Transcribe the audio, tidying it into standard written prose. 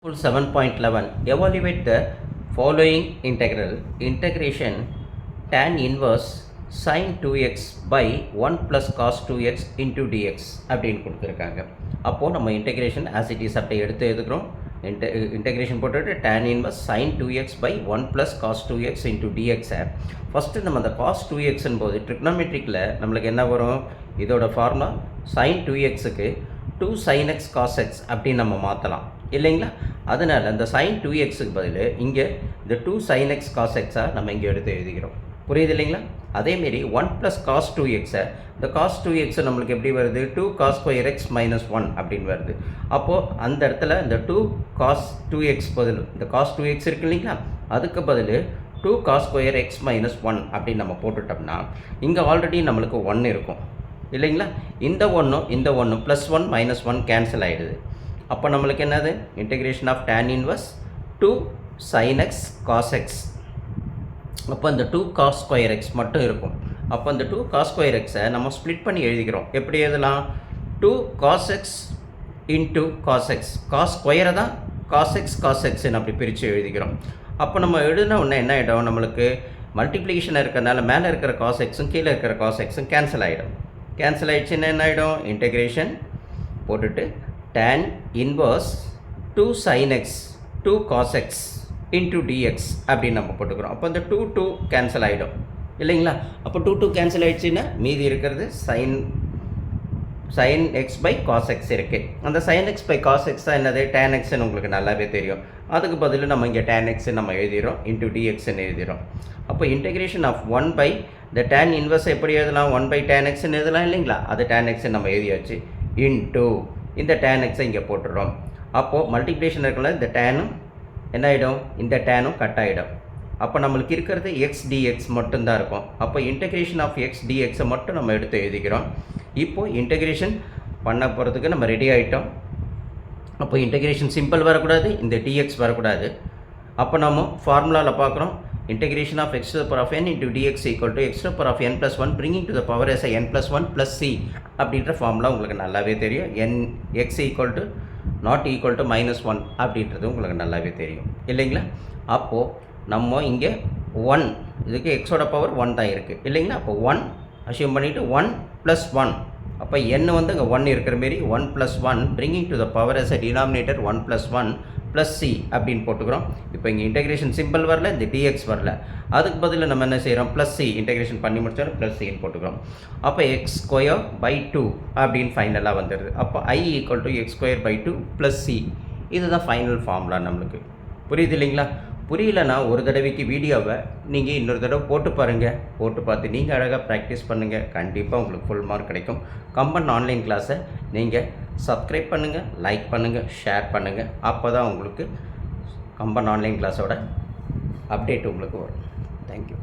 Full 7.11 Evaluate the following integral integration tan inverse sin 2x by 1 plus cos 2x into dx அப்படின்னு கொடுத்துருக்காங்க. அப்போது நம்ம integration as it is அப்படி எடுத்து எழுதுகிறோம். இன்டெகிரேஷன் போட்டுட்டு tan inverse sin 2x by 1 plus cos 2x into dx. First நம்ம அந்த cos 2x போது ட்ரிக்னாமெட்ரிக்கில் நம்மளுக்கு என்ன வரும்? இதோட formula sin 2xக்கு 2 sin x cos x அப்படின்னு நம்ம மாற்றலாம் இல்லைங்களா? அதனால் அந்த sin 2xக்கு பதில் இங்கே இந்த 2 sin x cos x நம்ம இங்கே எடுத்து எழுதிக்கிறோம். புரியுது இல்லைங்களா? அதேமாரி 1 ப்ளஸ் காஸ் 2x இந்த காஸ் 2x நம்மளுக்கு எப்படி வருது? 2 cos square x minus 1 அப்படின்னு வருது. அப்போது அந்த இடத்துல இந்த 2 cos 2x பதில் இந்த காஸ் 2x இருக்கு இல்லைங்களா, அதுக்கு பதில் 2 cos square x minus 1 அப்படின்னு நம்ம போட்டுட்டோம்னா இங்கே ஆல்ரெடி நம்மளுக்கு 1 இருக்கும் இல்லைங்களா? இந்த ஒன்று ப்ளஸ் 1 மைனஸ் 1 கேன்சல் ஆகிடுது. அப்போ நம்மளுக்கு என்னது? Integration of tan inverse 2 sin x cos x. அப்போ அந்த 2 cos square x மட்டும் இருக்கும். அப்போ அந்த 2 cos square x நம்ம ஸ்ப்ளிட் பண்ணி எழுதிக்கிறோம். எப்படி எழுதலாம்? 2 cos x into cos x. cos ஸ்கொயரை தான் cos x cos xன்னு அப்படி பிரித்து எழுதிக்கிறோம். அப்போ நம்ம எழுதின உடனே என்ன ஆகிடும்? நம்மளுக்கு மல்டிப்ளிகேஷன் இருக்கிறதுனால மேலே இருக்கிற cos xம் கீழே இருக்கிற cos xம் கேன்சல் ஆகிடும். கேன்சல் ஆகிடுச்சுன்னா என்ன ஆகிடும்? இன்டெகிரேஷன் போட்டுட்டு tan inverse 2 sin x 2 cos x into dx அப்படின்னு நம்ம போட்டுக்கிறோம். அப்போ இந்த 2 கேன்சல் ஆகிடும் இல்லைங்களா? அப்போ 2 கேன்சல் ஆகிடுச்சுன்னா மீதி இருக்கிறது sin x by cos x இருக்குது. அந்த sin x by cos x தான் என்னது? tan xன்னு உங்களுக்கு நல்லாவே தெரியும். அதுக்கு பதில் நம்ம இங்கே tan x நம்ம எழுதிடுறோம் into dxன்னு எழுதிடுறோம். அப்போ இன்டெகிரேஷன் ஆஃப் 1 by இந்த tan இன்வர்ஸ் எப்படி எழுதலாம்? 1 by tan xன்னு எழுதலாம் இல்லைங்களா? அது tan xன்னு நம்ம எழுதியாச்சு into இந்த tan x இங்கே போட்டுடுறோம். அப்போது மல்டிப்ளிகேஷன் இருக்கல இந்த டேனும் என்ன ஆகிடும்? இந்த டேனும் கட் ஆகிடும். அப்போ நம்மளுக்கு இருக்கிறது எக்ஸ் டிஎக்ஸ் மட்டும்தான் இருக்கும். அப்போ இன்டெகிரேஷன் ஆஃப் எக்ஸ் டிஎக்ஸை மட்டும் நம்ம எடுத்து எழுதிக்கிறோம். இப்போது இன்டெகிரேஷன் பண்ண போகிறதுக்கு நம்ம ரெடி ஆகிட்டோம். அப்போ இன்டெகிரேஷன் சிம்பிள் வரக்கூடாது, இந்த டிஎக்ஸ் வரக்கூடாது. அப்போ நம்ம ஃபார்முலாவில் பார்க்குறோம் integration of x to the power of n into dx equal to x to the power of n plus 1 bringing to the power s n plus 1 plus c அப்படின்ற formula உங்களுக்கு நல்லாவே தெரியும். N x equal to not equal to -1 அப்படின்றது உங்களுக்கு நல்லாவே தெரியும் இல்லைங்களா? அப்போது நம்ம இங்கே 1 இதுக்கு எக்ஸோட பவர் 1 தான் இருக்குது இல்லைங்களா? அப்போ 1 அசியூம் பண்ணிவிட்டு 1 ப்ளஸ் 1 அப்போ n வந்து இங்கே 1 இருக்கிற மாரி 1 plus 1 bringing to the power as a denominator 1 plus 1 plus C அப்படின்னு போட்டுக்கிறோம். இப்போ இங்கே இன்டெகிரேஷன் சிம்பிள் வரல, இந்த டிஎக்ஸ் வரல. அதுக்கு பதில் நம்ம என்ன செய்கிறோம்? ப்ளஸ் சி இன்டெகிரேஷன் பண்ணி முடிச்சாலும் ப்ளஸ் சின்னு போட்டுக்கிறோம். அப்போ எக்ஸ் ஸ்கொயர் பை 2 அப்படின்னு ஃபைனலாக வந்துடுது. அப்போ I equal to x square by 2 plus c. இதுதான் ஃபைனல் ஃபார்முலா நம்மளுக்கு. புரியுது இல்லைங்களா? புரியலன்னா ஒரு தடவைக்கு வீடியோவை நீங்கள் இன்னொரு தடவை போட்டு பாருங்கள். போட்டு பார்த்து நீங்கள் அழகாக ப்ராக்டிஸ் பண்ணுங்கள். கண்டிப்பாக உங்களுக்கு ஃபுல் மார்க் கிடைக்கும். கம்பன் ஆன்லைன் கிளாஸை நீங்கள் சப்ஸ்கிரைப் பண்ணுங்கள், லைக் பண்ணுங்கள், ஷேர் பண்ணுங்கள். அப்போ தான் உங்களுக்கு கம்பன் ஆன்லைன் கிளாஸோட அப்டேட் உங்களுக்கு வரும். தேங்க்யூ.